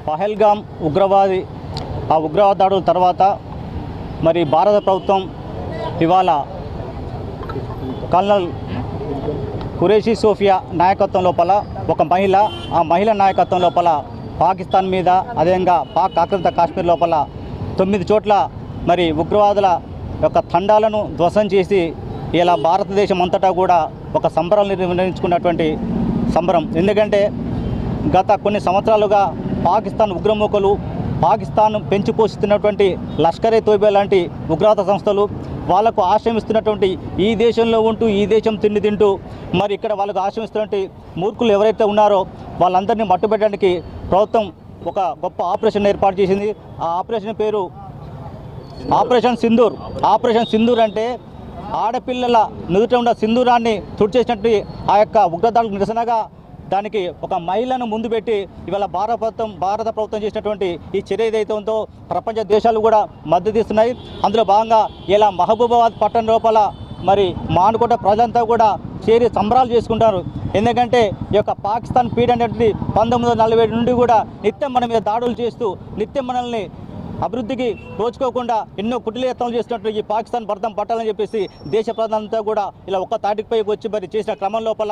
పహల్గామ్ ఉగ్రవాద దాడుల తర్వాత మరి భారత ప్రభుత్వం ఇవాళ కల్నల్ ఖురేషీ సోఫియా నాయకత్వం లోపల ఒక ఆ మహిళ నాయకత్వం లోపల పాకిస్తాన్ మీద అదేవిధంగా పాక్ ఆక్రమిత కాశ్మీర్ లోపల 9 చోట్ల మరి ఉగ్రవాదుల యొక్క తండాలను ధ్వంసం చేసి ఇలా భారతదేశం అంతటా కూడా ఒక సంబరాలు నిర్వహించుకున్నటువంటి సంబరం. ఎందుకంటే గత కొన్ని సంవత్సరాలుగా పాకిస్తాన్ ఉగ్రమూకలు, పాకిస్తాన్ పెంచి పోషిస్తున్నటువంటి లష్కరే తోయిబా లాంటి ఉగ్రవాద సంస్థలు వాళ్ళకు ఆశ్రమిస్తున్నటువంటి ఈ దేశంలో ఉంటూ ఈ దేశం తిండి తింటూ మరి ఇక్కడ వాళ్ళకు ఆశ్రమిస్తున్నటువంటి మూర్ఖులు ఎవరైతే ఉన్నారో వాళ్ళందరినీ మట్టుబెట్టడానికి ప్రభుత్వం ఒక గొప్ప ఆపరేషన్ ఏర్పాటు చేసింది. ఆ ఆపరేషన్ పేరు ఆపరేషన్ సింధూర్. ఆపరేషన్ సింధూర్ అంటే ఆడపిల్లల నుదుట ఉన్న సింధూరాన్ని తుడిచేసినట్టు ఆ యొక్క ఉగ్రదాడులకు నిరసనగా దానికి ఒక మహిళను ముందు పెట్టి ఇవాళ భారత ప్రభుత్వం చేసినటువంటి ఈ చర్య ఏదైతే ఉందో ప్రపంచ దేశాలు కూడా మద్దతు ఇస్తున్నాయి. అందులో భాగంగా ఇలా మహబూబాబాద్ పట్టణ లోపల మరి మానుకోట ప్రజలంతా కూడా చేరి సంబరాలు చేసుకుంటారు. ఎందుకంటే ఈ యొక్క పాకిస్తాన్ పీడ అనేది 1947 నుండి కూడా నిత్యం మన మీద దాడులు చేస్తూ నిత్యం మనల్ని అభివృద్ధికి దోచుకోకుండా ఎన్నో కుటిలయత్నాలు చేస్తున్నట్టు ఈ పాకిస్తాన్ భర్తం పట్టాలని చెప్పేసి దేశ ప్రజలంతా కూడా ఇలా ఒక్క తాటికి పైకి వచ్చి మరి చేసిన క్రమం లోపల